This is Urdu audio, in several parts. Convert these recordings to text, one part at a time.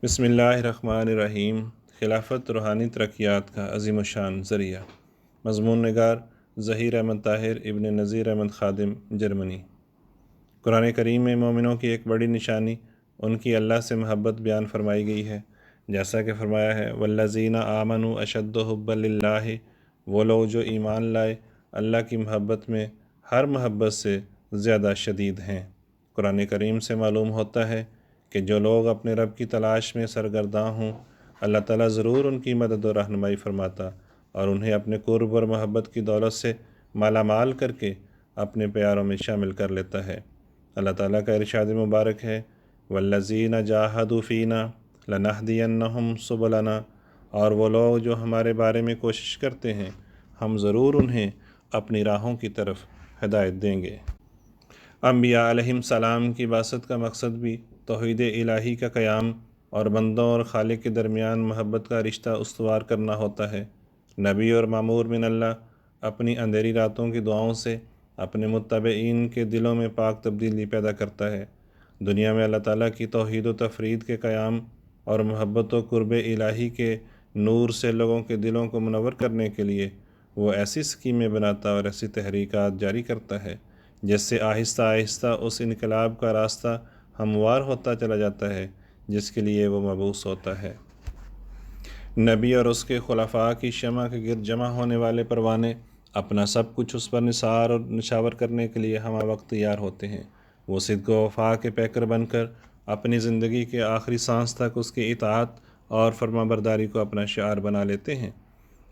بسم اللہ الرحمن الرحیم۔ خلافت روحانی ترقیات کا عظیم الشان ذریعہ۔ مضمون نگار ظہیر احمد طاہر ابن نذیر احمد خادم، جرمنی۔ قرآن کریم میں مومنوں کی ایک بڑی نشانی ان کی اللہ سے محبت بیان فرمائی گئی ہے، جیسا کہ فرمایا ہے والذین آمنوا اشد حبا للہ، وہ لوگ جو ایمان لائے اللہ کی محبت میں ہر محبت سے زیادہ شدید ہیں۔ قرآن کریم سے معلوم ہوتا ہے کہ جو لوگ اپنے رب کی تلاش میں سرگرداں ہوں، اللہ تعالیٰ ضرور ان کی مدد و رہنمائی فرماتا اور انہیں اپنے قرب اور محبت کی دولت سے مالا مال کر کے اپنے پیاروں میں شامل کر لیتا ہے۔ اللہ تعالیٰ کا ارشاد مبارک ہے والذین جاہدوا فینا لنہدینہم سبلنا، اور وہ لوگ جو ہمارے بارے میں کوشش کرتے ہیں ہم ضرور انہیں اپنی راہوں کی طرف ہدایت دیں گے۔ انبیاء علیہم السلام کی بعثت کا مقصد بھی توحید الہی کا قیام اور بندوں اور خالق کے درمیان محبت کا رشتہ استوار کرنا ہوتا ہے۔ نبی اور مامور من اللہ اپنی اندھیری راتوں کی دعاؤں سے اپنے متبعین کے دلوں میں پاک تبدیلی پیدا کرتا ہے۔ دنیا میں اللہ تعالیٰ کی توحید و تفرید کے قیام اور محبت و قرب الہی کے نور سے لوگوں کے دلوں کو منور کرنے کے لیے وہ ایسی اسکیمیں بناتا اور ایسی تحریکات جاری کرتا ہے جس سے آہستہ آہستہ اس انقلاب کا راستہ ہموار ہوتا چلا جاتا ہے جس کے لیے وہ مبعوث ہوتا ہے۔ نبی اور اس کے خلفاء کی شمع کے گرد جمع ہونے والے پروانے اپنا سب کچھ اس پر نثار اور نشاور کرنے کے لیے ہمہ وقت تیار ہوتے ہیں۔ وہ صدق و وفا کے پیکر بن کر اپنی زندگی کے آخری سانس تک اس کی اطاعت اور فرما برداری کو اپنا شعار بنا لیتے ہیں۔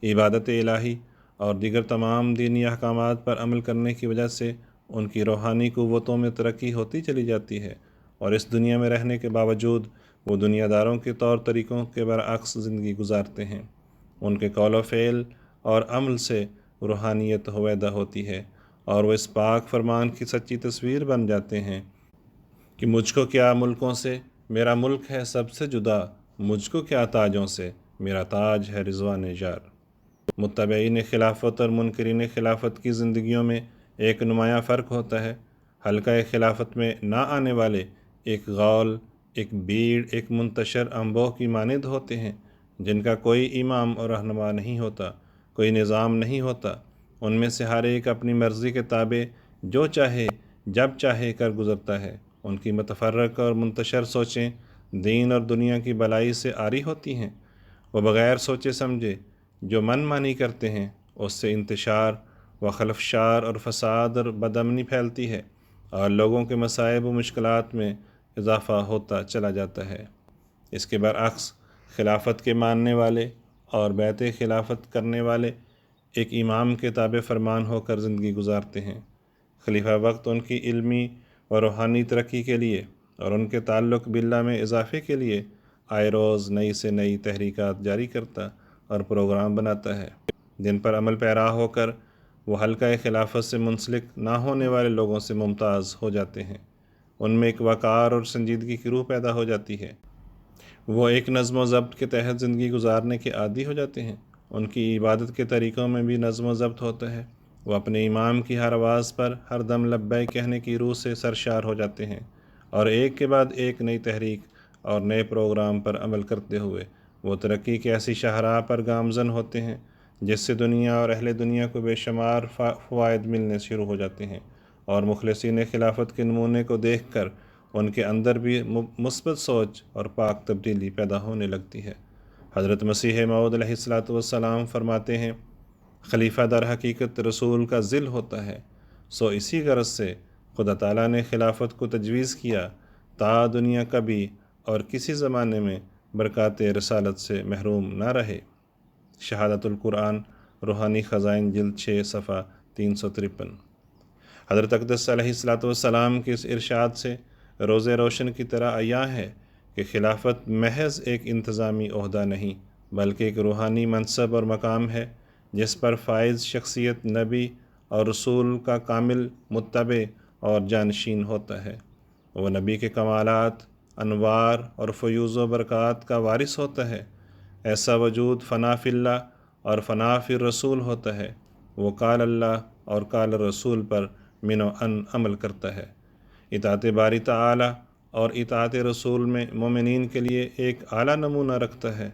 عبادت الہی اور دیگر تمام دینی احکامات پر عمل کرنے کی وجہ سے ان کی روحانی قوتوں میں ترقی ہوتی چلی جاتی ہے، اور اس دنیا میں رہنے کے باوجود وہ دنیا داروں کے طور طریقوں کے برعکس زندگی گزارتے ہیں۔ ان کے قول و فعل اور عمل سے روحانیت ہویدہ ہوتی ہے اور وہ اس پاک فرمان کی سچی تصویر بن جاتے ہیں کہ مجھ کو کیا ملکوں سے، میرا ملک ہے سب سے جدا، مجھ کو کیا تاجوں سے، میرا تاج ہے رضوان یار۔ متبعین خلافت اور منکرین خلافت کی زندگیوں میں ایک نمایاں فرق ہوتا ہے۔ حلقہ خلافت میں نہ آنے والے ایک غول، ایک بھیڑ، ایک منتشر انبوہ کی مانند ہوتے ہیں جن کا کوئی امام اور رہنما نہیں ہوتا، کوئی نظام نہیں ہوتا۔ ان میں سے ہر ایک اپنی مرضی کے تابع جو چاہے جب چاہے کر گزرتا ہے۔ ان کی متفرق اور منتشر سوچیں دین اور دنیا کی بلائی سے عاری ہوتی ہیں۔ وہ بغیر سوچے سمجھے جو من مانی کرتے ہیں اس سے انتشار و خلفشار اور فساد اور بدامنی پھیلتی ہے اور لوگوں کے مصائب و مشکلات میں اضافہ ہوتا چلا جاتا ہے۔ اس کے برعکس خلافت کے ماننے والے اور بیعت خلافت کرنے والے ایک امام کے تابع فرمان ہو کر زندگی گزارتے ہیں۔ خلیفہ وقت ان کی علمی و روحانی ترقی کے لیے اور ان کے تعلق باللہ میں اضافے کے لیے آئے روز نئی سے نئی تحریکات جاری کرتا اور پروگرام بناتا ہے جن پر عمل پیرا ہو کر وہ حلقہ خلافت سے منسلک نہ ہونے والے لوگوں سے ممتاز ہو جاتے ہیں۔ ان میں ایک وقار اور سنجیدگی کی روح پیدا ہو جاتی ہے۔ وہ ایک نظم و ضبط کے تحت زندگی گزارنے کے عادی ہو جاتے ہیں۔ ان کی عبادت کے طریقوں میں بھی نظم و ضبط ہوتا ہے۔ وہ اپنے امام کی ہر آواز پر ہر دم لبیک کہنے کی روح سے سرشار ہو جاتے ہیں اور ایک کے بعد ایک نئی تحریک اور نئے پروگرام پر عمل کرتے ہوئے وہ ترقی کی ایسی شاہراہ پر گامزن ہوتے ہیں جس سے دنیا اور اہل دنیا کو بے شمار فوائد ملنے شروع ہو جاتے ہیں، اور مخلصین خلافت کے نمونے کو دیکھ کر ان کے اندر بھی مثبت سوچ اور پاک تبدیلی پیدا ہونے لگتی ہے۔ حضرت مسیح موعود علیہ السلام فرماتے ہیں خلیفہ در حقیقت رسول کا ظل ہوتا ہے، سو اسی غرض سے خدا تعالیٰ نے خلافت کو تجویز کیا تا دنیا کبھی اور کسی زمانے میں برکات رسالت سے محروم نہ رہے۔ شہادت القرآن روحانی خزائن جلد 6 صفحہ 353۔ حضرت اقدس علیہ السلام کے اس ارشاد سے روز روشن کی طرح عیاں ہے کہ خلافت محض ایک انتظامی عہدہ نہیں بلکہ ایک روحانی منصب اور مقام ہے جس پر فائز شخصیت نبی اور رسول کا کامل متبع اور جانشین ہوتا ہے۔ وہ نبی کے کمالات، انوار اور فیوز و برکات کا وارث ہوتا ہے۔ ایسا وجود فنا فی اللہ اور فنا فی الرسول ہوتا ہے۔ وہ قال اللہ اور قال الرسول پر من و عن عمل کرتا ہے۔ اطاعت باری تعالی اور اطاعت رسول میں مومنین کے لیے ایک اعلیٰ نمونہ رکھتا ہے۔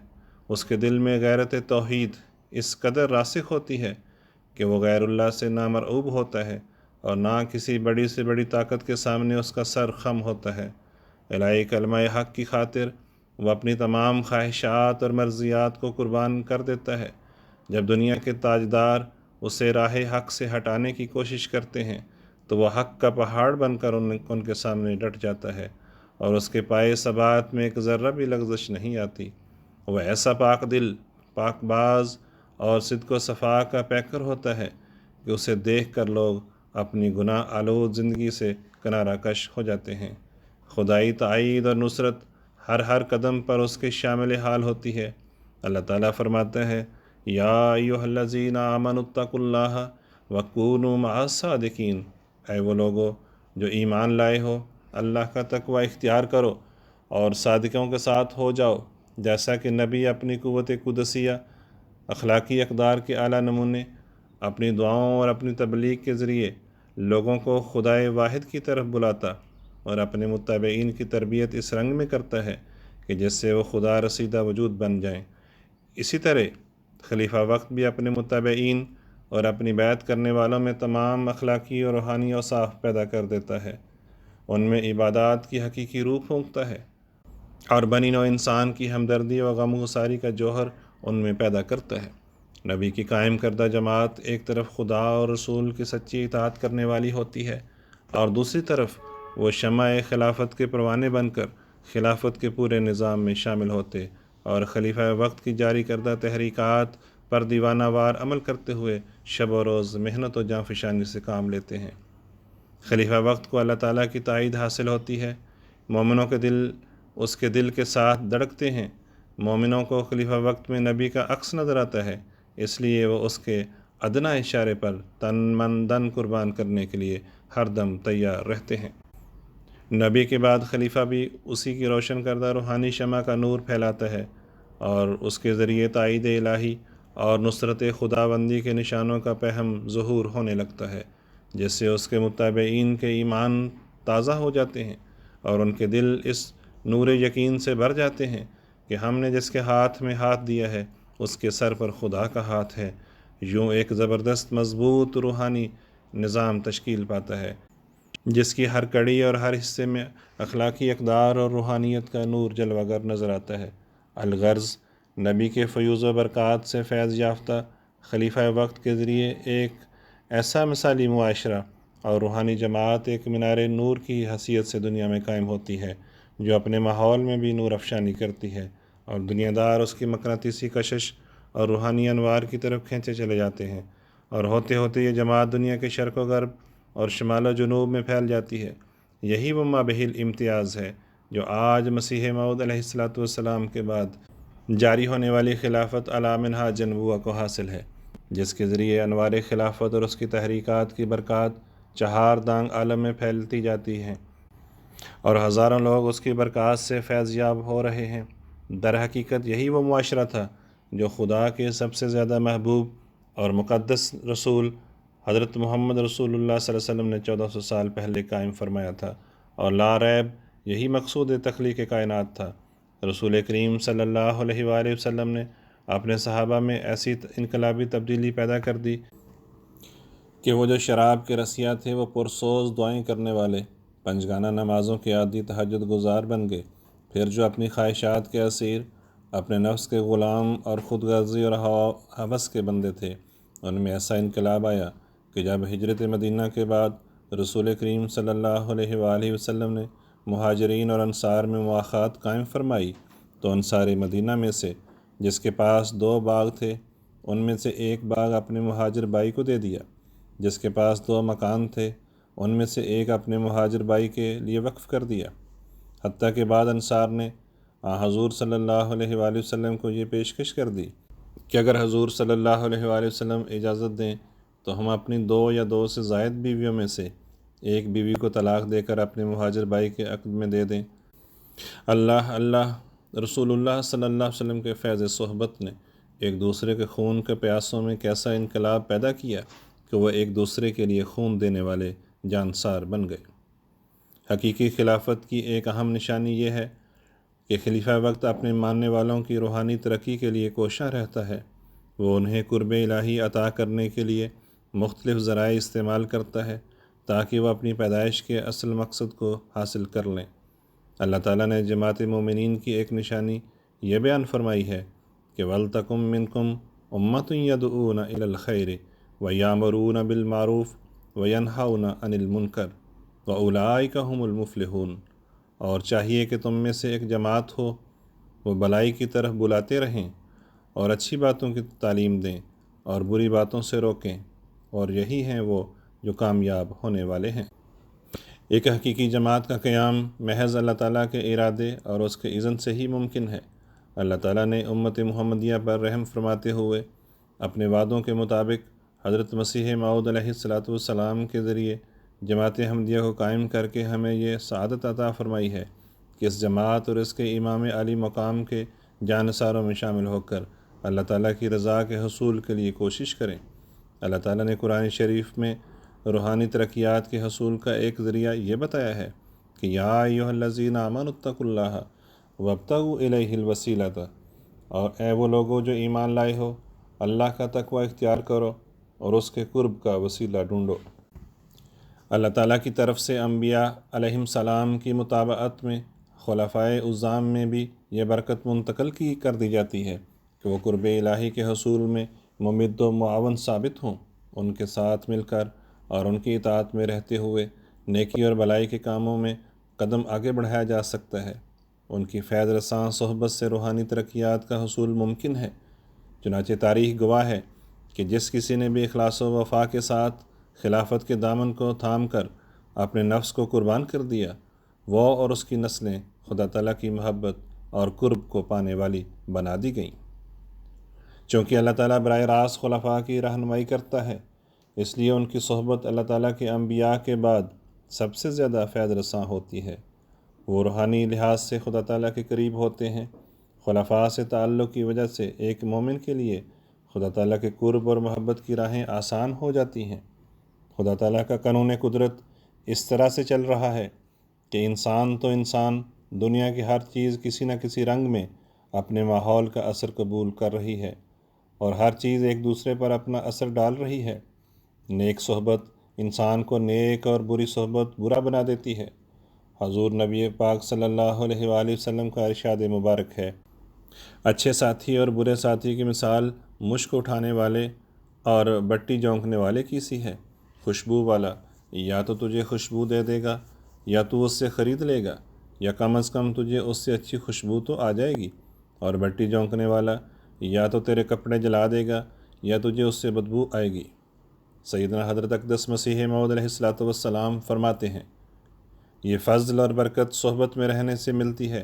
اس کے دل میں غیرت توحید اس قدر راسخ ہوتی ہے کہ وہ غیر اللہ سے نہ مرعوب ہوتا ہے اور نہ کسی بڑی سے بڑی طاقت کے سامنے اس کا سر خم ہوتا ہے۔ الہی کلمہ حق کی خاطر وہ اپنی تمام خواہشات اور مرضیات کو قربان کر دیتا ہے۔ جب دنیا کے تاجدار اسے راہ حق سے ہٹانے کی کوشش کرتے ہیں تو وہ حق کا پہاڑ بن کر ان کے سامنے ڈٹ جاتا ہے اور اس کے پائے ثبات میں ایک ذرہ بھی لغزش نہیں آتی۔ وہ ایسا پاک دل، پاک باز اور صدق و صفا کا پیکر ہوتا ہے کہ اسے دیکھ کر لوگ اپنی گناہ آلود زندگی سے کنارہ کش ہو جاتے ہیں۔ خدائی تائید اور نصرت ہر قدم پر اس کے شامل حال ہوتی ہے۔ اللہ تعالیٰ فرماتا ہے، یا ایھا الذین آمنوا اتقوا اللہ وکونوا مع الصادقین، اے وہ لوگو جو ایمان لائے ہو، اللہ کا تقوی اختیار کرو اور صادقوں کے ساتھ ہو جاؤ۔ جیسا کہ نبی اپنی قوت قدسیہ، اخلاقی اقدار کے اعلیٰ نمونے، اپنی دعاؤں اور اپنی تبلیغ کے ذریعے لوگوں کو خدائے واحد کی طرف بلاتا اور اپنے متبعین کی تربیت اس رنگ میں کرتا ہے کہ جس سے وہ خدا رسیدہ وجود بن جائیں، اسی طرح خلیفہ وقت بھی اپنے متبعین اور اپنی بیعت کرنے والوں میں تمام اخلاقی اور روحانی اوصاف پیدا کر دیتا ہے۔ ان میں عبادات کی حقیقی روح پھونکتا ہے اور بنی نوع انسان کی ہمدردی و غم گساری کا جوہر ان میں پیدا کرتا ہے۔ نبی کی قائم کردہ جماعت ایک طرف خدا اور رسول کی سچی اطاعت کرنے والی ہوتی ہے اور دوسری طرف وہ شمع خلافت کے پروانے بن کر خلافت کے پورے نظام میں شامل ہوتے اور خلیفہ وقت کی جاری کردہ تحریکات پر دیوانہ وار عمل کرتے ہوئے شب و روز محنت و جانفشانی سے کام لیتے ہیں۔ خلیفہ وقت کو اللہ تعالیٰ کی تائید حاصل ہوتی ہے۔ مومنوں کے دل اس کے دل کے ساتھ دھڑکتے ہیں۔ مومنوں کو خلیفہ وقت میں نبی کا عکس نظر آتا ہے، اس لیے وہ اس کے ادنیٰ اشارے پر تن من دن قربان کرنے کے لیے ہر دم تیار رہتے ہیں۔ نبی کے بعد خلیفہ بھی اسی کی روشن کردہ روحانی شمع کا نور پھیلاتا ہے اور اس کے ذریعے تائید الہی اور نصرت خداوندی کے نشانوں کا پہم ظہور ہونے لگتا ہے، جس سے اس کے متبعین کے ایمان تازہ ہو جاتے ہیں اور ان کے دل اس نور یقین سے بھر جاتے ہیں کہ ہم نے جس کے ہاتھ میں ہاتھ دیا ہے اس کے سر پر خدا کا ہاتھ ہے۔ یوں ایک زبردست مضبوط روحانی نظام تشکیل پاتا ہے جس کی ہر کڑی اور ہر حصے میں اخلاقی اقدار اور روحانیت کا نور جلوہ گر نظر آتا ہے۔ الغرض، نبی کے فیوز و برکات سے فیض یافتہ خلیفہ وقت کے ذریعے ایک ایسا مثالی معاشرہ اور روحانی جماعت ایک مینار نور کی حیثیت سے دنیا میں قائم ہوتی ہے، جو اپنے ماحول میں بھی نور افشانی کرتی ہے اور دنیا دار اس کی مقناطیسی کشش اور روحانی انوار کی طرف کھینچے چلے جاتے ہیں، اور ہوتے ہوتے یہ جماعت دنیا کے شرق و غرب اور شمال و جنوب میں پھیل جاتی ہے۔ یہی وہ مابہ الامتیاز ہے جو آج مسیح موعود علیہ السلام کے بعد جاری ہونے والی خلافت علی منہاج النبوہ کو حاصل ہے، جس کے ذریعے انوار خلافت اور اس کی تحریکات کی برکات چہار دانگ عالم میں پھیلتی جاتی ہیں اور ہزاروں لوگ اس کی برکات سے فیض یاب ہو رہے ہیں۔ در حقیقت یہی وہ معاشرہ تھا جو خدا کے سب سے زیادہ محبوب اور مقدس رسول حضرت محمد رسول اللہ صلی اللہ علیہ وسلم نے 1400 سال پہلے قائم فرمایا تھا، اور لا ریب یہی مقصود تخلیق کائنات تھا۔ رسول کریم صلی اللہ علیہ وآلہ وسلم نے اپنے صحابہ میں ایسی انقلابی تبدیلی پیدا کر دی کہ وہ جو شراب کے رسیہ تھے وہ پرسوز دعائیں کرنے والے پنجگانہ نمازوں کے عادی تہجد گزار بن گئے۔ پھر جو اپنی خواہشات کے اسیر، اپنے نفس کے غلام اور خود غرضی اور ہوس کے بندے تھے، ان میں ایسا انقلاب آیا کہ جب ہجرت مدینہ کے بعد رسول کریم صلی اللہ علیہ وآلہ وسلم نے مہاجرین اور انصار میں مواخات قائم فرمائی تو انصار مدینہ میں سے جس کے پاس 2 باغ تھے، ان میں سے ایک باغ اپنے مہاجر بھائی کو دے دیا، جس کے پاس 2 مکان تھے ان میں سے ایک اپنے مہاجر بھائی کے لیے وقف کر دیا۔ حتیٰ کہ بعد انصار نے حضور صلی اللہ علیہ وآلہ وسلم کو یہ پیشکش کر دی کہ اگر حضور صلی اللہ علیہ وآلہ وسلم اجازت دیں تو ہم اپنی 2 یا 2 سے زائد بیویوں میں سے ایک بیوی کو طلاق دے کر اپنے مہاجر بھائی کے عقد میں دے دیں۔ اللہ رسول اللہ صلی اللہ علیہ وسلم کے فیض صحبت نے ایک دوسرے کے خون کے پیاسوں میں کیسا انقلاب پیدا کیا کہ وہ ایک دوسرے کے لیے خون دینے والے جانسار بن گئے۔ حقیقی خلافت کی ایک اہم نشانی یہ ہے کہ خلیفہ وقت اپنے ماننے والوں کی روحانی ترقی کے لیے کوشاں رہتا ہے۔ وہ انہیں قرب الہی عطا کرنے کے لیے مختلف ذرائع استعمال کرتا ہے تاکہ وہ اپنی پیدائش کے اصل مقصد کو حاصل کر لیں۔ اللہ تعالیٰ نے جماعت مومنین کی ایک نشانی یہ بیان فرمائی ہے کہ وَلْتَکُم مِّنکُم أُمَّةٌ يَدْعُونَ إِلَى الْخَيْرِ وَيَأْمُرُونَ بِالْمَعْرُوفِ وَيَنْہَوْنَ عَنِ الْمُنکَرِ وَأُولَٰئِکَ هُمُ الْمُفْلِحُونَ۔ اور چاہیے کہ تم میں سے ایک جماعت ہو، وہ بھلائی کی طرف بلاتے رہیں اور اچھی باتوں کی تعلیم دیں اور بری باتوں سے روکیں، اور یہی ہیں وہ جو کامیاب ہونے والے ہیں۔ ایک حقیقی جماعت کا قیام محض اللہ تعالیٰ کے ارادے اور اس کے اذن سے ہی ممکن ہے۔ اللہ تعالیٰ نے امت محمدیہ پر رحم فرماتے ہوئے اپنے وعدوں کے مطابق حضرت مسیح موعود علیہ السلام کے ذریعے جماعت احمدیہ کو قائم کر کے ہمیں یہ سعادت عطا فرمائی ہے کہ اس جماعت اور اس کے امام عالی مقام کے جانثاروں میں شامل ہو کر اللہ تعالیٰ کی رضا کے حصول کے لیے کوشش کریں۔ اللہ تعالیٰ نے قرآن شریف میں روحانی ترقیات کے حصول کا ایک ذریعہ یہ بتایا ہے کہ یا ایھا الذین آمنوا اتقوا اللہ وابتغوا الیہ الوسیلۃ، اور اے وہ لوگوں جو ایمان لائے ہو، اللہ کا تقوی اختیار کرو اور اس کے قرب کا وسیلہ ڈھونڈو۔ اللہ تعالیٰ کی طرف سے انبیاء علیہم السلام کی متابعت میں خلفائے اعظام میں بھی یہ برکت منتقل کر دی جاتی ہے کہ وہ قرب الہی کے حصول میں ممد و معاون ثابت ہوں۔ ان کے ساتھ مل کر اور ان کی اطاعت میں رہتے ہوئے نیکی اور بھلائی کے کاموں میں قدم آگے بڑھایا جا سکتا ہے۔ ان کی فیض رساں صحبت سے روحانی ترقیات کا حصول ممکن ہے۔ چنانچہ تاریخ گواہ ہے کہ جس کسی نے بھی اخلاص و وفا کے ساتھ خلافت کے دامن کو تھام کر اپنے نفس کو قربان کر دیا، وہ اور اس کی نسلیں خدا تعالیٰ کی محبت اور قرب کو پانے والی بنا دی گئیں۔ چونکہ اللہ تعالیٰ براہ راست خلفاء کی رہنمائی کرتا ہے، اس لیے ان کی صحبت اللہ تعالیٰ کے انبیاء کے بعد سب سے زیادہ فیض رساں ہوتی ہے۔ وہ روحانی لحاظ سے خدا تعالیٰ کے قریب ہوتے ہیں۔ خلفاء سے تعلق کی وجہ سے ایک مومن کے لیے خدا تعالیٰ کے قرب اور محبت کی راہیں آسان ہو جاتی ہیں۔ خدا تعالیٰ کا قانون قدرت اس طرح سے چل رہا ہے کہ انسان تو انسان دنیا کی ہر چیز کسی نہ کسی رنگ میں اپنے ماحول کا اثر قبول کر رہی ہے، اور ہر چیز ایک دوسرے پر اپنا اثر ڈال رہی ہے۔ نیک صحبت انسان کو نیک اور بری صحبت برا بنا دیتی ہے۔ حضور نبی پاک صلی اللہ علیہ وآلہ وسلم کا ارشاد مبارک ہے، اچھے ساتھی اور برے ساتھی کی مثال مشک اٹھانے والے اور بٹی جھونکنے والے کی سی ہے۔ خوشبو والا یا تو تجھے خوشبو دے دے گا یا تو اس سے خرید لے گا، یا کم از کم تجھے اس سے اچھی خوشبو تو آ جائے گی، اور بٹی جھونکنے والا یا تو تیرے کپڑے جلا دے گا یا تجھے اس سے بدبو آئے گی۔ سیدنا حضرت اقدس مسیح موعود علیہ السلام فرماتے ہیں، یہ فضل اور برکت صحبت میں رہنے سے ملتی ہے۔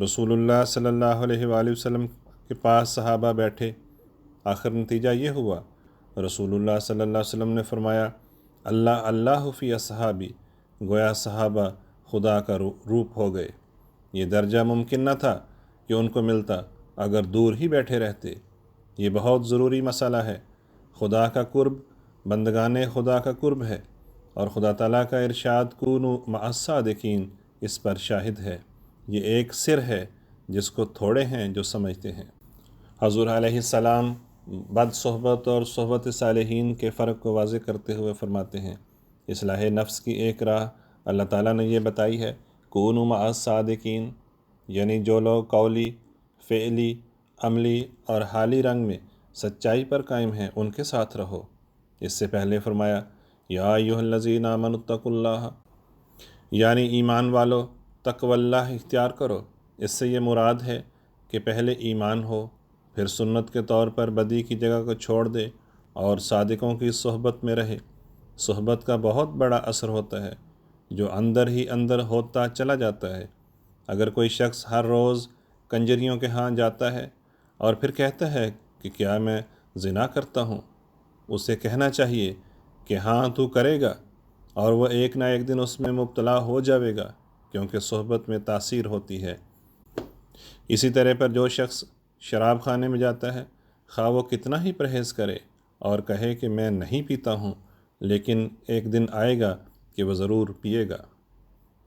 رسول اللہ صلی اللہ علیہ وآلہ وسلم کے پاس صحابہ بیٹھے، آخر نتیجہ یہ ہوا، رسول اللہ صلی اللہ علیہ وسلم نے فرمایا، اللہ اللہ فی اصحابی، گویا صحابہ خدا کا روپ ہو گئے۔ یہ درجہ ممکن نہ تھا کہ ان کو ملتا اگر دور ہی بیٹھے رہتے۔ یہ بہت ضروری مسئلہ ہے۔ خدا کا قرب بندگان خدا کا قرب ہے، اور خدا تعالیٰ کا ارشاد کونوا مع الصادقین اس پر شاہد ہے۔ یہ ایک سر ہے جس کو تھوڑے ہیں جو سمجھتے ہیں۔ حضور علیہ السلام بد صحبت اور صحبت صالحین کے فرق کو واضح کرتے ہوئے فرماتے ہیں، اصلاح نفس کی ایک راہ اللہ تعالیٰ نے یہ بتائی ہے، کونوا مع الصادقین، یعنی جو لوگ قولی، فعلی، عملی اور حالی رنگ میں سچائی پر قائم ہیں ان کے ساتھ رہو۔ اس سے پہلے فرمایا، یا ایھا الذین آمنوا اتقوا اللہ، یعنی ایمان والو تقوی اللہ اختیار کرو۔ اس سے یہ مراد ہے کہ پہلے ایمان ہو، پھر سنت کے طور پر بدی کی جگہ کو چھوڑ دے اور صادقوں کی صحبت میں رہے۔ صحبت کا بہت بڑا اثر ہوتا ہے جو اندر ہی اندر ہوتا چلا جاتا ہے۔ اگر کوئی شخص ہر روز کنجریوں کے ہاں جاتا ہے اور پھر کہتا ہے کہ کیا میں زنا کرتا ہوں، اسے کہنا چاہیے کہ ہاں تو کرے گا، اور وہ ایک نہ ایک دن اس میں مبتلا ہو جاوے گا، کیونکہ صحبت میں تاثیر ہوتی ہے۔ اسی طرح پر جو شخص شراب خانے میں جاتا ہے، خواہ وہ کتنا ہی پرہیز کرے اور کہے کہ میں نہیں پیتا ہوں، لیکن ایک دن آئے گا کہ وہ ضرور پیے گا۔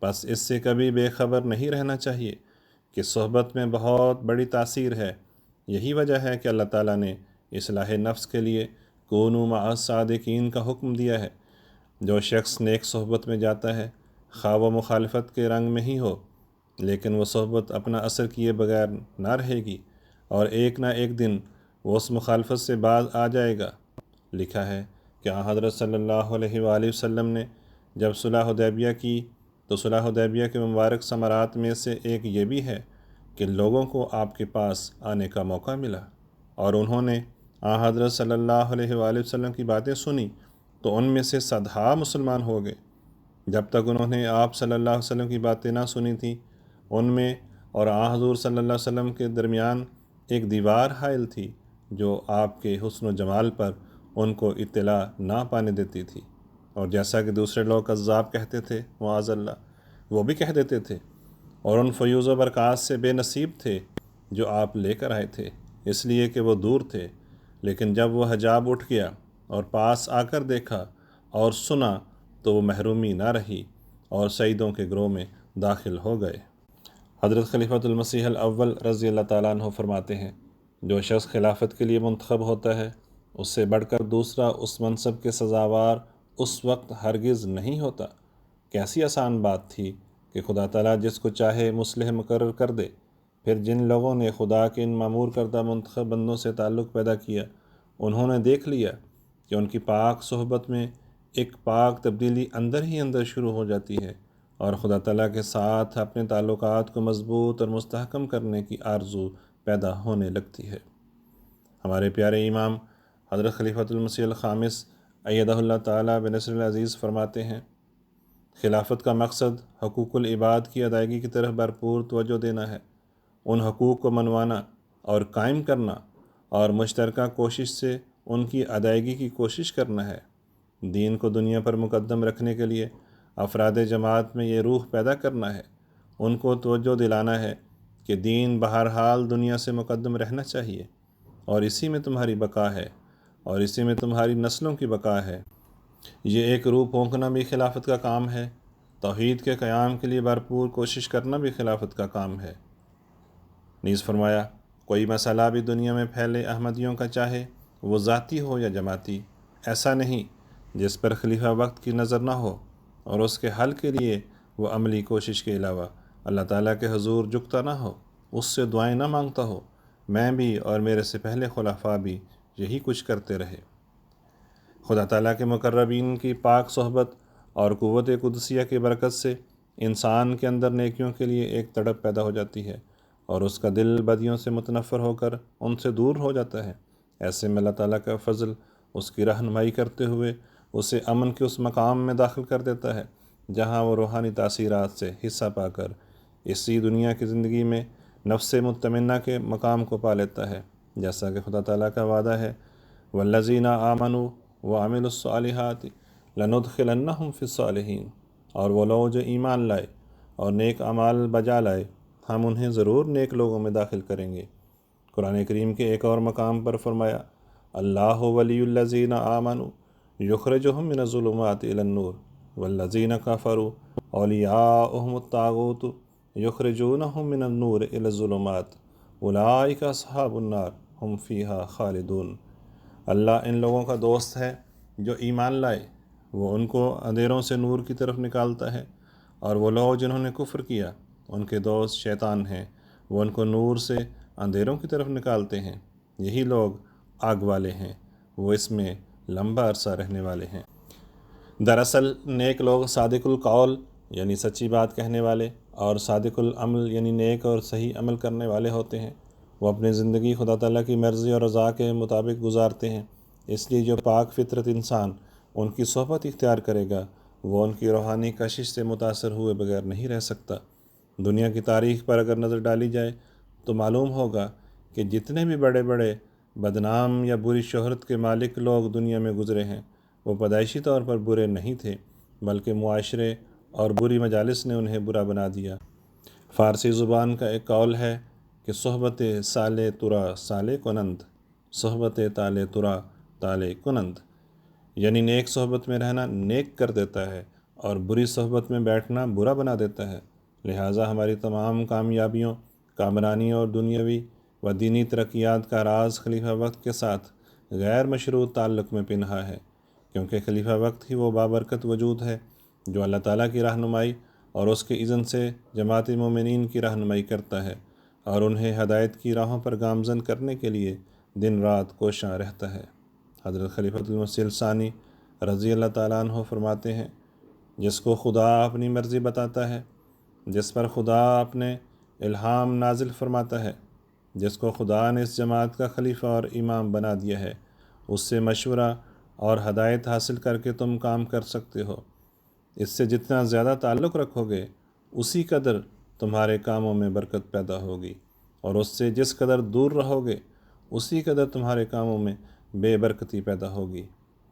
بس اس سے کبھی بے خبر نہیں رہنا چاہیے کہ صحبت میں بہت بڑی تاثیر ہے۔ یہی وجہ ہے کہ اللہ تعالیٰ نے اصلاح نفس کے لیے کونوا مع الصادقین کا حکم دیا ہے۔ جو شخص نیک صحبت میں جاتا ہے، خواہ وہ مخالفت کے رنگ میں ہی ہو، لیکن وہ صحبت اپنا اثر کیے بغیر نہ رہے گی، اور ایک نہ ایک دن وہ اس مخالفت سے باز آ جائے گا۔ لکھا ہے کہ حضرت صلی اللہ علیہ وآلہ وسلم نے جب صلح حدیبیہ کی تو صلح حدیبیہ کے مبارک ثمرات میں سے ایک یہ بھی ہے کہ لوگوں کو آپ کے پاس آنے کا موقع ملا، اور انہوں نے حضرت صلی اللہ علیہ وآلہ وسلم کی باتیں سنی تو ان میں سے صدہا مسلمان ہو گئے۔ جب تک انہوں نے آپ صلی اللہ علیہ وسلم کی باتیں نہ سنی تھیں، ان میں اور حضور صلی اللہ علیہ وسلم کے درمیان ایک دیوار حائل تھی جو آپ کے حسن و جمال پر ان کو اطلاع نہ پانے دیتی تھی، اور جیسا کہ دوسرے لوگ کذاب کہتے تھے معاذ اللہ، وہ بھی کہہ دیتے تھے، اور ان فیوز و برکات سے بے نصیب تھے جو آپ لے کر آئے تھے، اس لیے کہ وہ دور تھے۔ لیکن جب وہ حجاب اٹھ گیا اور پاس آ کر دیکھا اور سنا تو وہ محرومی نہ رہی اور سعیدوں کے گروہ میں داخل ہو گئے۔ حضرت خلیفۃ المسیح الاول رضی اللہ تعالیٰ عنہ فرماتے ہیں، جو شخص خلافت کے لیے منتخب ہوتا ہے، اس سے بڑھ کر دوسرا اس منصب کے سزاوار اس وقت ہرگز نہیں ہوتا۔ کیسی آسان بات تھی کہ خدا تعالیٰ جس کو چاہے مصلح مقرر کر دے۔ پھر جن لوگوں نے خدا کے ان معمور کردہ منتخب بندوں سے تعلق پیدا کیا، انہوں نے دیکھ لیا کہ ان کی پاک صحبت میں ایک پاک تبدیلی اندر ہی اندر شروع ہو جاتی ہے، اور خدا تعالیٰ کے ساتھ اپنے تعلقات کو مضبوط اور مستحکم کرنے کی آرزو پیدا ہونے لگتی ہے۔ ہمارے پیارے امام حضرت خلیفۃ المسیح الخامس ایدہ اللہ تعالیٰ بنصر العزیز فرماتے ہیں، خلافت کا مقصد حقوق العباد کی ادائیگی کی طرف بھرپور توجہ دینا ہے، ان حقوق کو منوانا اور قائم کرنا، اور مشترکہ کوشش سے ان کی ادائیگی کی کوشش کرنا ہے۔ دین کو دنیا پر مقدم رکھنے کے لیے افراد جماعت میں یہ روح پیدا کرنا ہے، ان کو توجہ دلانا ہے کہ دین بہرحال دنیا سے مقدم رہنا چاہیے، اور اسی میں تمہاری بقا ہے، اور اسی میں تمہاری نسلوں کی بقا ہے۔ یہ ایک روح پھونکنا بھی خلافت کا کام ہے، توحید کے قیام کے لیے بھرپور کوشش کرنا بھی خلافت کا کام ہے۔ نیز فرمایا، کوئی مسئلہ بھی دنیا میں پھیلے احمدیوں کا، چاہے وہ ذاتی ہو یا جماعتی، ایسا نہیں جس پر خلیفہ وقت کی نظر نہ ہو، اور اس کے حل کے لیے وہ عملی کوشش کے علاوہ اللہ تعالیٰ کے حضور جھکتا نہ ہو، اس سے دعائیں نہ مانگتا ہو۔ میں بھی اور میرے سے پہلے خلفاء بھی یہی کچھ کرتے رہے۔ خدا تعالیٰ کے مقربین کی پاک صحبت اور قوت قدسیہ کی برکت سے انسان کے اندر نیکیوں کے لیے ایک تڑپ پیدا ہو جاتی ہے، اور اس کا دل بدیوں سے متنفر ہو کر ان سے دور ہو جاتا ہے۔ ایسے میں اللہ تعالیٰ کا فضل اس کی رہنمائی کرتے ہوئے اسے امن کے اس مقام میں داخل کر دیتا ہے جہاں وہ روحانی تاثیرات سے حصہ پا کر اسی دنیا کی زندگی میں نفس مطمئنہ کے مقام کو پا لیتا ہے، جیسا کہ خدا تعالیٰ کا وعدہ ہے، والذین آمنوا وعملوا الصالحات لندخلنہم فی الصالحین، اور وہ لوگ جو ایمان لائے اور نیک اعمال بجا لائے، ہم انہیں ضرور نیک لوگوں میں داخل کریں گے۔ قرآن کریم کے ایک اور مقام پر فرمایا، اللہ ولی الذین آمنوا یخرجہم من الظلمات الی النور والذین کفروا اولیاؤہم الطاغوت یخرجونہم من النور الی الظلمات اولئک اصحاب النار ہم فیہا خالدون۔ اللہ ان لوگوں کا دوست ہے جو ایمان لائے، وہ ان کو اندھیروں سے نور کی طرف نکالتا ہے، اور وہ لوگ جنہوں نے کفر کیا ان کے دوست شیطان ہیں، وہ ان کو نور سے اندھیروں کی طرف نکالتے ہیں، یہی لوگ آگ والے ہیں، وہ اس میں لمبا عرصہ رہنے والے ہیں۔ دراصل نیک لوگ صادق القول یعنی سچی بات کہنے والے، اور صادق العمل یعنی نیک اور صحیح عمل کرنے والے ہوتے ہیں۔ وہ اپنی زندگی خدا تعالیٰ کی مرضی اور رضا کے مطابق گزارتے ہیں، اس لیے جو پاک فطرت انسان ان کی صحبت اختیار کرے گا، وہ ان کی روحانی کشش سے متاثر ہوئے بغیر نہیں رہ سکتا۔ دنیا کی تاریخ پر اگر نظر ڈالی جائے تو معلوم ہوگا کہ جتنے بھی بڑے بڑے بدنام یا بری شہرت کے مالک لوگ دنیا میں گزرے ہیں، وہ پیدائشی طور پر برے نہیں تھے، بلکہ معاشرے اور بری مجالس نے انہیں برا بنا دیا۔ فارسی زبان کا ایک قول ہے کہ صحبت سالے ترا سالے کنند، صحبت تالے ترا تالے کنند، یعنی نیک صحبت میں رہنا نیک کر دیتا ہے، اور بری صحبت میں بیٹھنا برا بنا دیتا ہے۔ لہٰذا ہماری تمام کامیابیوں، کامرانی اور دنیاوی و دینی ترقیات کا راز خلیفہ وقت کے ساتھ غیر مشروط تعلق میں پنہا ہے، کیونکہ خلیفہ وقت ہی وہ بابرکت وجود ہے جو اللہ تعالیٰ کی رہنمائی اور اس کے اذن سے جماعت مومنین کی رہنمائی کرتا ہے اور انہیں ہدایت کی راہوں پر گامزن کرنے کے لیے دن رات کوشاں رہتا ہے۔ حضرت خلیفۃ المسیح ثانی رضی اللہ تعالیٰ عنہ فرماتے ہیں، جس کو خدا اپنی مرضی بتاتا ہے، جس پر خدا اپنے الہام نازل فرماتا ہے، جس کو خدا نے اس جماعت کا خلیفہ اور امام بنا دیا ہے، اس سے مشورہ اور ہدایت حاصل کر کے تم کام کر سکتے ہو۔ اس سے جتنا زیادہ تعلق رکھو گے اسی قدر تمہارے کاموں میں برکت پیدا ہوگی، اور اس سے جس قدر دور رہو گے اسی قدر تمہارے کاموں میں بے برکتی پیدا ہوگی۔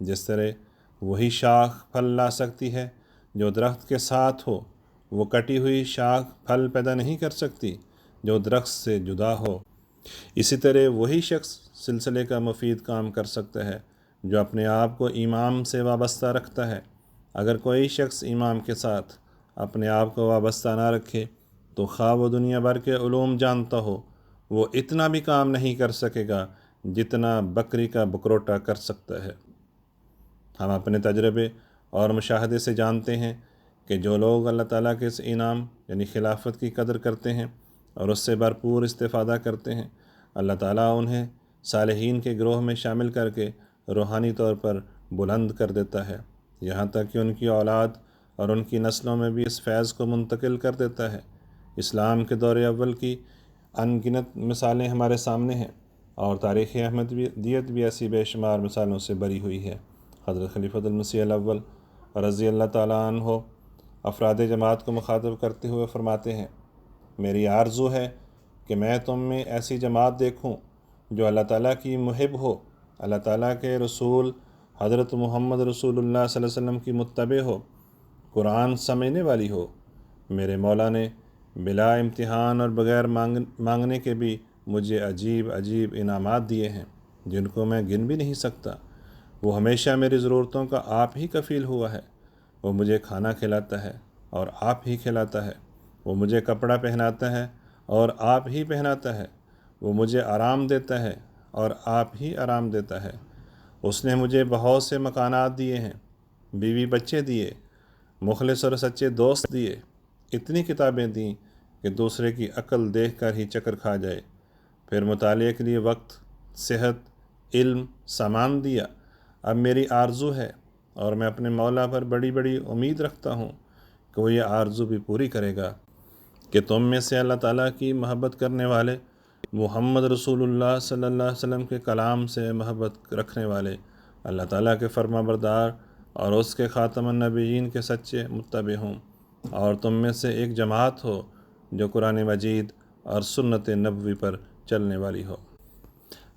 جس طرح وہی شاخ پھل لا سکتی ہے جو درخت کے ساتھ ہو، وہ کٹی ہوئی شاخ پھل پیدا نہیں کر سکتی جو درخت سے جدا ہو۔ اسی طرح وہی شخص سلسلے کا مفید کام کر سکتا ہے جو اپنے آپ کو امام سے وابستہ رکھتا ہے۔ اگر کوئی شخص امام کے ساتھ اپنے آپ کو وابستہ نہ رکھے تو خواہ وہ دنیا بھر کے علوم جانتا ہو، وہ اتنا بھی کام نہیں کر سکے گا جتنا بکری کا بکروٹا کر سکتا ہے۔ ہم اپنے تجربے اور مشاہدے سے جانتے ہیں کہ جو لوگ اللہ تعالیٰ کے اس انعام یعنی خلافت کی قدر کرتے ہیں اور اس سے بھرپور استفادہ کرتے ہیں، اللہ تعالیٰ انہیں صالحین کے گروہ میں شامل کر کے روحانی طور پر بلند کر دیتا ہے، یہاں تک کہ ان کی اولاد اور ان کی نسلوں میں بھی اس فیض کو منتقل کر دیتا ہے۔ اسلام کے دور اول کی ان گنت مثالیں ہمارے سامنے ہیں، اور تاریخ احمدیت بھی ایسی بے شمار مثالوں سے بری ہوئی ہے۔ حضرت خلیفۃ المسیح الاول رضی اللہ تعالیٰ عنہ افراد جماعت کو مخاطب کرتے ہوئے فرماتے ہیں، میری آرزو ہے کہ میں تم میں ایسی جماعت دیکھوں جو اللہ تعالیٰ کی محب ہو، اللہ تعالیٰ کے رسول حضرت محمد رسول اللہ صلی اللہ علیہ وسلم کی متبع ہو، قرآن سمجھنے والی ہو۔ میرے مولا نے بلا امتحان اور بغیر مانگنے کے بھی مجھے عجیب عجیب انعامات دیے ہیں جن کو میں گن بھی نہیں سکتا۔ وہ ہمیشہ میری ضرورتوں کا آپ ہی کفیل ہوا ہے۔ وہ مجھے کھانا کھلاتا ہے اور آپ ہی کھلاتا ہے۔ وہ مجھے کپڑا پہناتا ہے اور آپ ہی پہناتا ہے۔ وہ مجھے آرام دیتا ہے اور آپ ہی آرام دیتا ہے۔ اس نے مجھے بہت سے مکانات دیے ہیں، بیوی بچے دیے، مخلص اور سچے دوست دیے، اتنی کتابیں دیں کہ دوسرے کی عقل دیکھ کر ہی چکر کھا جائے، پھر مطالعے کے لیے وقت، صحت، علم، سامان دیا۔ اب میری آرزو ہے اور میں اپنے مولا پر بڑی بڑی امید رکھتا ہوں کہ وہ یہ آرزو بھی پوری کرے گا کہ تم میں سے اللہ تعالیٰ کی محبت کرنے والے، محمد رسول اللہ صلی اللہ علیہ وسلم کے کلام سے محبت رکھنے والے، اللہ تعالیٰ کے فرما بردار اور اس کے خاتم النبیین کے سچے متبع ہوں، اور تم میں سے ایک جماعت ہو جو قرآن مجید اور سنت نبوی پر چلنے والی ہو۔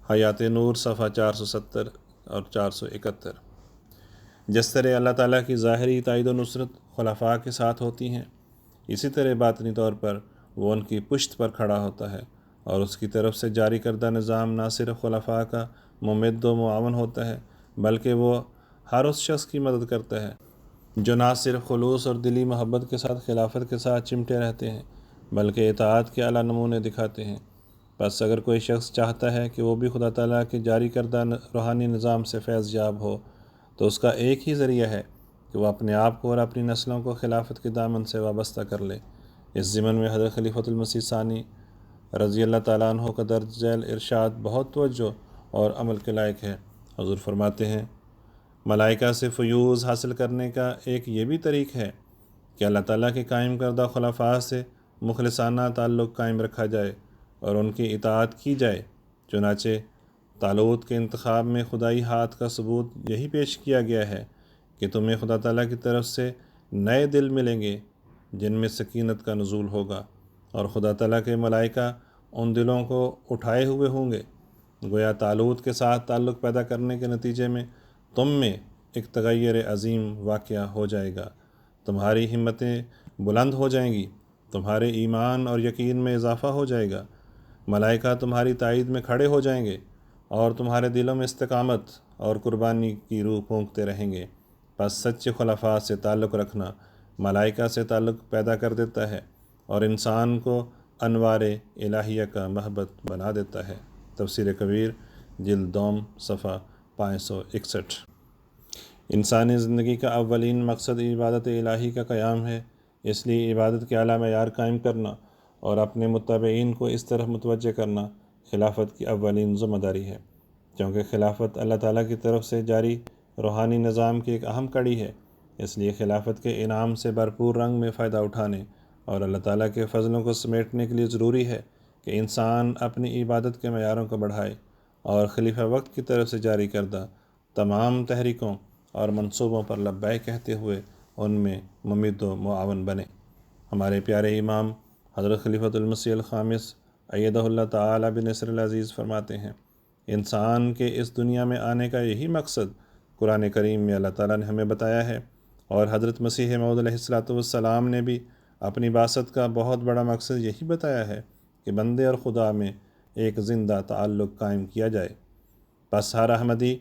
حیات نور صفحہ 470 اور 471۔ جس طرح اللہ تعالیٰ کی ظاہری تائید و نصرت خلفاء کے ساتھ ہوتی ہیں، اسی طرح باطنی طور پر وہ ان کی پشت پر کھڑا ہوتا ہے، اور اس کی طرف سے جاری کردہ نظام نہ صرف خلفاء کا ممد و معاون ہوتا ہے بلکہ وہ ہر اس شخص کی مدد کرتا ہے جو نہ صرف خلوص اور دلی محبت کے ساتھ خلافت کے ساتھ چمٹے رہتے ہیں بلکہ اطاعت کے اعلیٰ نمونے دکھاتے ہیں۔ بس اگر کوئی شخص چاہتا ہے کہ وہ بھی خدا تعالیٰ کے جاری کردہ روحانی نظام سے فیض یاب ہو تو اس کا ایک ہی ذریعہ ہے کہ وہ اپنے آپ کو اور اپنی نسلوں کو خلافت کے دامن سے وابستہ کر لے۔ اس ضمن میں حضرت خلیفۃ المسیح ثانی رضی اللہ تعالیٰ عنہ کا درج ذیل ارشاد بہت توجہ اور عمل کے لائق ہے۔ حضور فرماتے ہیں، ملائکہ سے فیوض حاصل کرنے کا ایک یہ بھی طریق ہے کہ اللہ تعالیٰ کے قائم کردہ خلفاء سے مخلصانہ تعلق قائم رکھا جائے اور ان کی اطاعت کی جائے۔ چنانچہ طالوت کے انتخاب میں خدائی ہاتھ کا ثبوت یہی پیش کیا گیا ہے کہ تمہیں خدا تعالیٰ کی طرف سے نئے دل ملیں گے جن میں سکینت کا نزول ہوگا، اور خدا تعالیٰ کے ملائکہ ان دلوں کو اٹھائے ہوئے ہوں گے۔ گویا طالوت کے ساتھ تعلق پیدا کرنے کے نتیجے میں تم میں ایک تغیر عظیم واقعہ ہو جائے گا، تمہاری ہمتیں بلند ہو جائیں گی، تمہارے ایمان اور یقین میں اضافہ ہو جائے گا، ملائکہ تمہاری تائید میں کھڑے ہو جائیں گے اور تمہارے دلوں میں استقامت اور قربانی کی روح پھونکتے رہیں گے۔ بس سچے خلفاء سے تعلق رکھنا ملائکہ سے تعلق پیدا کر دیتا ہے اور انسان کو انوار الہیہ کا محبت بنا دیتا ہے۔ تفسیر کبیر جلد دوم صفحہ 561۔ انسانی زندگی کا اولین مقصد عبادت الہی کا قیام ہے، اس لیے عبادت کے اعلیٰ معیار قائم کرنا اور اپنے متبعین کو اس طرف متوجہ کرنا خلافت کی اولین ذمہ داری ہے، کیونکہ خلافت اللہ تعالیٰ کی طرف سے جاری روحانی نظام کی ایک اہم کڑی ہے۔ اس لیے خلافت کے انعام سے بھرپور رنگ میں فائدہ اٹھانے اور اللہ تعالیٰ کے فضلوں کو سمیٹنے کے لیے ضروری ہے کہ انسان اپنی عبادت کے معیاروں کو بڑھائے اور خلیفہ وقت کی طرف سے جاری کردہ تمام تحریکوں اور منصوبوں پر لبیک کہتے ہوئے ان میں ممد و معاون بنے۔ ہمارے پیارے امام حضرت خلیفۃ المسیح الخامس ایدہ اللہ تعالیٰ بنصر العزیز فرماتے ہیں، انسان کے اس دنیا میں آنے کا یہی مقصد قرآن کریم میں اللہ تعالیٰ نے ہمیں بتایا ہے، اور حضرت مسیح موعود علیہ السلام نے بھی اپنی بعثت کا بہت بڑا مقصد یہی بتایا ہے کہ بندے اور خدا میں ایک زندہ تعلق قائم کیا جائے۔ بس ہر احمدی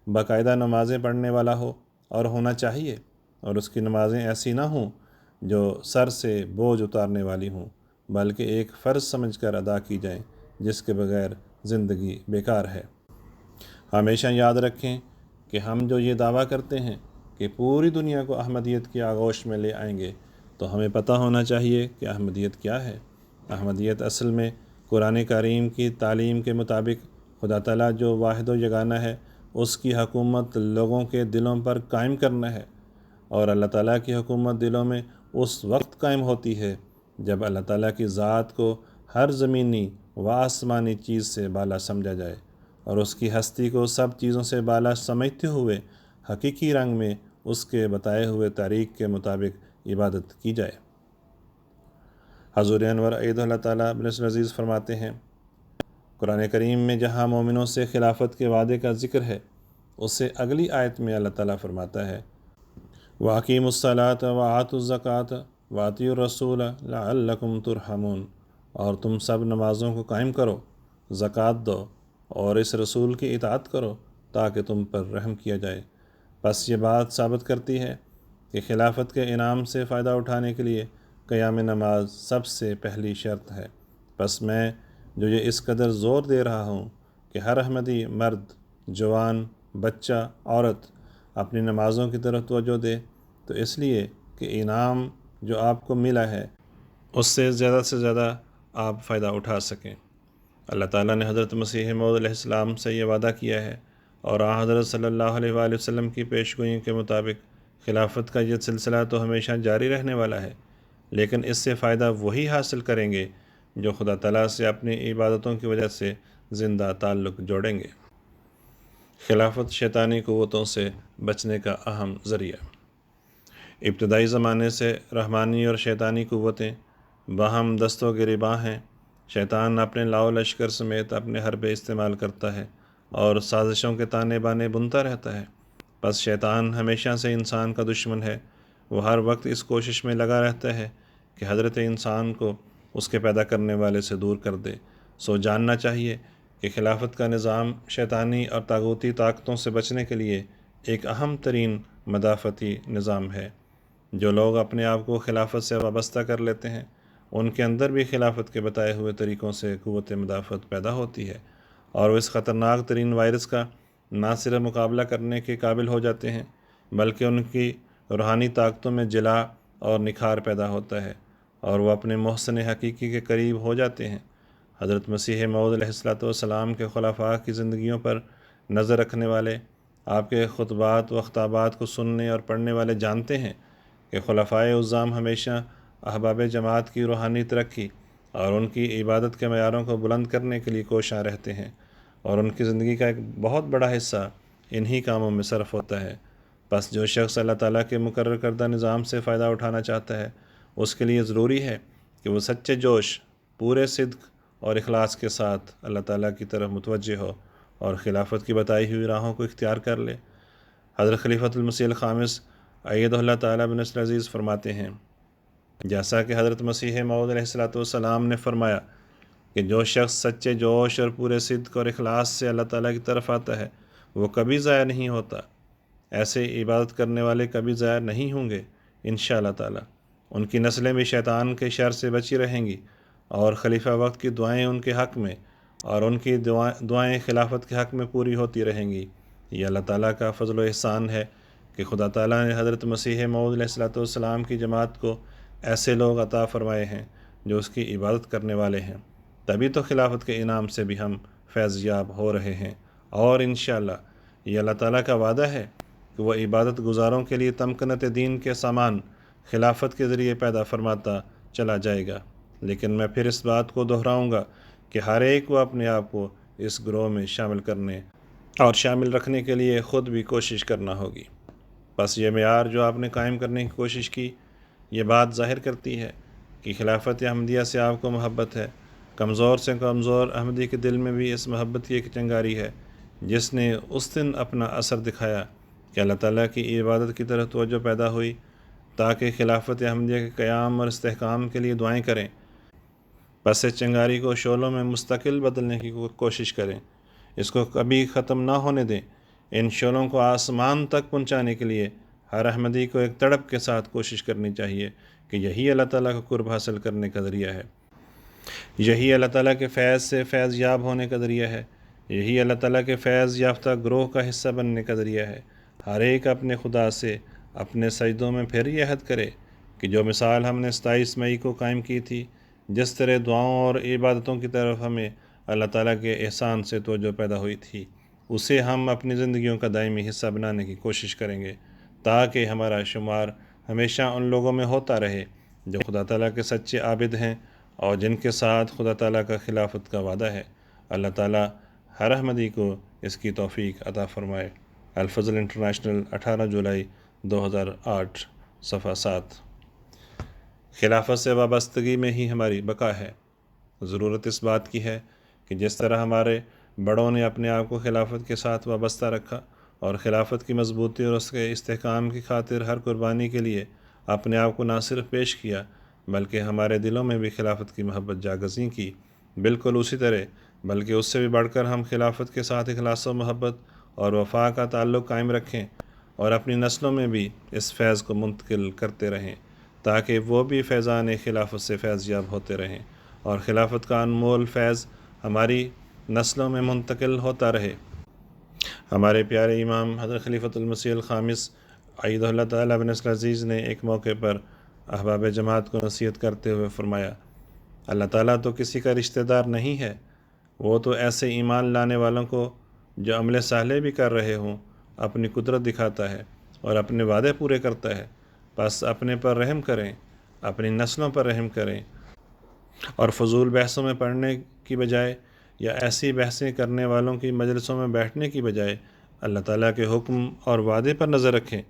باقاعدہ نمازیں پڑھنے والا ہو اور ہونا چاہیے، اور اس کی نمازیں ایسی نہ ہوں جو سر سے بوجھ اتارنے والی ہوں، بلکہ ایک فرض سمجھ کر ادا کی جائیں جس کے بغیر زندگی بیکار ہے۔ ہمیشہ یاد رکھیں کہ ہم جو یہ دعویٰ کرتے ہیں کہ پوری دنیا کو احمدیت کی آغوش میں لے آئیں گے، تو ہمیں پتہ ہونا چاہیے کہ احمدیت کیا ہے۔ احمدیت اصل میں قرآن کریم کی تعلیم کے مطابق خدا تعالیٰ جو واحد و یگانہ ہے، اس کی حکومت لوگوں کے دلوں پر قائم کرنا ہے، اور اللہ تعالیٰ کی حکومت دلوں میں اس وقت قائم ہوتی ہے جب اللہ تعالیٰ کی ذات کو ہر زمینی و آسمانی چیز سے بالا سمجھا جائے اور اس کی ہستی کو سب چیزوں سے بالا سمجھتے ہوئے حقیقی رنگ میں اس کے بتائے ہوئے طریق کے مطابق عبادت کی جائے۔ حضور انور ایدہ اللہ تعالیٰ بنصر العزیز فرماتے ہیں، قرآن کریم میں جہاں مومنوں سے خلافت کے وعدے کا ذکر ہے، اس سے اگلی آیت میں اللہ تعالیٰ فرماتا ہے، وَأَقِیمُوا الصَّلَاةَ وَآتُوا الزَّکَاةَ وَأَطِیعُوا الرَّسُولَ لَعَلَّکُمْ تُرْحَمُونَ، اور تم سب نمازوں کو قائم کرو، زکوٰۃ دو اور اس رسول کی اطاعت کرو تاکہ تم پر رحم کیا جائے۔ بس یہ بات ثابت کرتی ہے کہ خلافت کے انعام سے فائدہ اٹھانے کے لیے قیام نماز سب سے پہلی شرط ہے۔ بس میں جو یہ اس قدر زور دے رہا ہوں کہ ہر احمدی مرد، جوان، بچہ، عورت اپنی نمازوں کی طرف توجہ دے، تو اس لیے کہ انعام جو آپ کو ملا ہے اس سے زیادہ آپ فائدہ اٹھا سکیں۔ اللہ تعالیٰ نے حضرت مسیح موعود علیہ السلام سے یہ وعدہ کیا ہے، اور حضرت صلی اللہ علیہ وآلہ وسلم کی پیشگوئیوں کے مطابق خلافت کا یہ سلسلہ تو ہمیشہ جاری رہنے والا ہے، لیکن اس سے فائدہ وہی حاصل کریں گے جو خدا تعالیٰ سے اپنی عبادتوں کی وجہ سے زندہ تعلق جوڑیں گے۔ خلافت شیطانی قوتوں سے بچنے کا اہم ذریعہ۔ ابتدائی زمانے سے رحمانی اور شیطانی قوتیں باہم دست و گریباں ہیں۔ شیطان اپنے لاؤ لشکر سمیت اپنے حربے استعمال کرتا ہے اور سازشوں کے تانے بانے بنتا رہتا ہے۔ بس شیطان ہمیشہ سے انسان کا دشمن ہے، وہ ہر وقت اس کوشش میں لگا رہتا ہے کہ حضرت انسان کو اس کے پیدا کرنے والے سے دور کر دے۔ سو جاننا چاہیے کہ خلافت کا نظام شیطانی اور طاغوتی طاقتوں سے بچنے کے لیے ایک اہم ترین مدافعتی نظام ہے۔ جو لوگ اپنے آپ کو خلافت سے وابستہ کر لیتے ہیں، ان کے اندر بھی خلافت کے بتائے ہوئے طریقوں سے قوت مدافعت پیدا ہوتی ہے، اور وہ اس خطرناک ترین وائرس کا نہ صرف مقابلہ کرنے کے قابل ہو جاتے ہیں، بلکہ ان کی روحانی طاقتوں میں جلا اور نکھار پیدا ہوتا ہے، اور وہ اپنے محسن حقیقی کے قریب ہو جاتے ہیں۔ حضرت مسیح موعود علیہ السلام کے خلفاء کی زندگیوں پر نظر رکھنے والے، آپ کے خطبات و خطابات کو سننے اور پڑھنے والے جانتے ہیں کہ خلفائے عظام ہمیشہ احباب جماعت کی روحانی ترقی اور ان کی عبادت کے معیاروں کو بلند کرنے کے لیے کوشاں رہتے ہیں، اور ان کی زندگی کا ایک بہت بڑا حصہ انہی کاموں میں صرف ہوتا ہے۔ بس جو شخص اللہ تعالیٰ کے مقرر کردہ نظام سے فائدہ اٹھانا چاہتا ہے، اس کے لیے ضروری ہے کہ وہ سچے جوش، پورے صدق اور اخلاص کے ساتھ اللہ تعالیٰ کی طرف متوجہ ہو اور خلافت کی بتائی ہوئی راہوں کو اختیار کر لے۔ حضرت خلیفۃ المسیح الخامس ایدہ اللہ تعالیٰ بنصر العزیز فرماتے ہیں، جیسا کہ حضرت مسیح موعود علیہ السلام نے فرمایا کہ جو شخص سچے جوش اور پورے صدق اور اخلاص سے اللہ تعالیٰ کی طرف آتا ہے، وہ کبھی ضائع نہیں ہوتا۔ ایسے عبادت کرنے والے کبھی ضائع نہیں ہوں گے انشاءاللہ تعالی۔ ان کی نسلیں بھی شیطان کے شر سے بچی رہیں گی، اور خلیفہ وقت کی دعائیں ان کے حق میں اور ان کی دعائیں خلافت کے حق میں پوری ہوتی رہیں گی۔ یہ اللہ تعالیٰ کا فضل و احسان ہے کہ خدا تعالیٰ نے حضرت مسیح موعود علیہ السلام کی جماعت کو ایسے لوگ عطا فرمائے ہیں جو اس کی عبادت کرنے والے ہیں۔ تبھی تو خلافت کے انعام سے بھی ہم فیض یاب ہو رہے ہیں، اور انشاءاللہ یہ اللہ تعالیٰ کا وعدہ ہے کہ وہ عبادت گزاروں کے لیے تمکنت دین کے سامان خلافت کے ذریعے پیدا فرماتا چلا جائے گا۔ لیکن میں پھر اس بات کو دہراؤں گا کہ ہر ایک کو اپنے آپ کو اس گروہ میں شامل کرنے اور شامل رکھنے کے لیے خود بھی کوشش کرنا ہوگی۔ بس یہ معیار جو آپ نے قائم کرنے کی کوشش کی، یہ بات ظاہر کرتی ہے کہ خلافت احمدیہ سے آپ کو محبت ہے۔ کمزور سے کمزور احمدی کے دل میں بھی اس محبت کی ایک چنگاری ہے جس نے اس دن اپنا اثر دکھایا کہ اللہ تعالیٰ کی عبادت کی طرف توجہ پیدا ہوئی، تاکہ خلافت احمدیہ کے قیام اور استحکام کے لیے دعائیں کریں۔ بس اس چنگاری کو شعلوں میں مستقل بدلنے کی کوشش کریں، اس کو کبھی ختم نہ ہونے دیں۔ ان شعلوں کو آسمان تک پہنچانے کے لیے ہر احمدی کو ایک تڑپ کے ساتھ کوشش کرنی چاہیے کہ یہی اللہ تعالیٰ کا قرب حاصل کرنے کا ذریعہ ہے، یہی اللہ تعالیٰ کے فیض سے فیض یاب ہونے کا ذریعہ ہے، یہی اللہ تعالیٰ کے فیض یافتہ گروہ کا حصہ بننے کا ذریعہ ہے۔ ہر ایک اپنے خدا سے اپنے سجدوں میں پھر یہ عہد کرے کہ جو مثال ہم نے 27 مئی کو قائم کی تھی، جس طرح دعاؤں اور عبادتوں کی طرف ہمیں اللہ تعالیٰ کے احسان سے توجہ پیدا ہوئی تھی، اسے ہم اپنی زندگیوں کا دائمی حصہ بنانے کی کوشش کریں گے، تاکہ ہمارا شمار ہمیشہ ان لوگوں میں ہوتا رہے جو خدا تعالیٰ کے سچے عابد ہیں اور جن کے ساتھ خدا تعالیٰ کا خلافت کا وعدہ ہے۔ اللہ تعالیٰ ہر احمدی کو اس کی توفیق عطا فرمائے۔ الفضل انٹرنیشنل، 18 جولائی 2008، صفحہ 7۔ خلافت سے وابستگی میں ہی ہماری بقا ہے۔ ضرورت اس بات کی ہے کہ جس طرح ہمارے بڑوں نے اپنے آپ کو خلافت کے ساتھ وابستہ رکھا اور خلافت کی مضبوطی اور اس کے استحکام کی خاطر ہر قربانی کے لیے اپنے آپ کو نہ صرف پیش کیا بلکہ ہمارے دلوں میں بھی خلافت کی محبت جاگزیں کی، بالکل اسی طرح بلکہ اس سے بھی بڑھ کر ہم خلافت کے ساتھ اخلاص و محبت اور وفا کا تعلق قائم رکھیں اور اپنی نسلوں میں بھی اس فیض کو منتقل کرتے رہیں، تاکہ وہ بھی فیضان خلافت سے فیض یاب ہوتے رہیں اور خلافت کا انمول فیض ہماری نسلوں میں منتقل ہوتا رہے۔ ہمارے پیارے امام حضرت خلیفۃ المسیح الخامس ایدہ اللہ تعالیٰ بن نصر العزیز نے ایک موقع پر احباب جماعت کو نصیحت کرتے ہوئے فرمایا، اللہ تعالیٰ تو کسی کا رشتہ دار نہیں ہے، وہ تو ایسے ایمان لانے والوں کو جو عمل صالح بھی کر رہے ہوں اپنی قدرت دکھاتا ہے اور اپنے وعدے پورے کرتا ہے۔ بس اپنے پر رحم کریں، اپنی نسلوں پر رحم کریں، اور فضول بحثوں میں پڑھنے کی بجائے یا ایسی بحثیں کرنے والوں کی مجلسوں میں بیٹھنے کی بجائے اللہ تعالیٰ کے حکم اور وعدے پر نظر رکھیں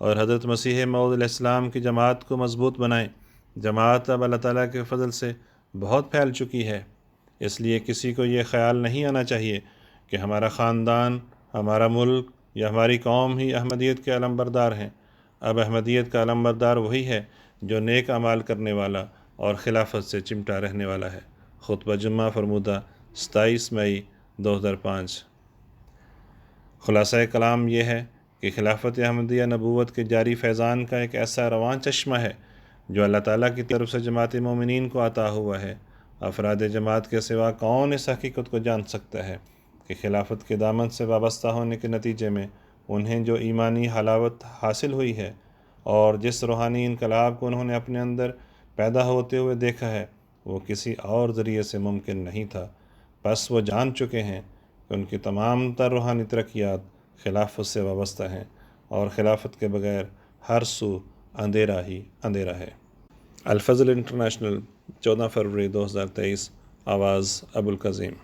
اور حضرت مسیح موعود علیہ السلام کی جماعت کو مضبوط بنائیں۔ جماعت اب اللہ تعالیٰ کے فضل سے بہت پھیل چکی ہے، اس لیے کسی کو یہ خیال نہیں آنا چاہیے کہ ہمارا خاندان، ہمارا ملک یا ہماری قوم ہی احمدیت کے علمبردار ہیں۔ اب احمدیت کا علمبردار وہی ہے جو نیک اعمال کرنے والا اور خلافت سے چمٹا رہنے والا ہے۔ خطبہ جمعہ فرمودہ 27 مئی 2005۔ خلاصہ کلام یہ ہے کہ خلافت احمدیہ نبوت کے جاری فیضان کا ایک ایسا رواں چشمہ ہے جو اللہ تعالیٰ کی طرف سے جماعت مومنین کو عطا ہوا ہے۔ افراد جماعت کے سوا کون اس حقیقت کو جان سکتا ہے کہ خلافت کے دامن سے وابستہ ہونے کے نتیجے میں انہیں جو ایمانی حلاوت حاصل ہوئی ہے اور جس روحانی انقلاب کو انہوں نے اپنے اندر پیدا ہوتے ہوئے دیکھا ہے، وہ کسی اور ذریعے سے ممکن نہیں تھا۔ بس وہ جان چکے ہیں کہ ان کی تمام تر روحانی ترقیات خلافت سے وابستہ ہیں اور خلافت کے بغیر ہر سو اندھیرا ہی اندھیرا ہے۔ الفضل انٹرنیشنل، 14 فروری 2023۔ آواز ابوالقاسم۔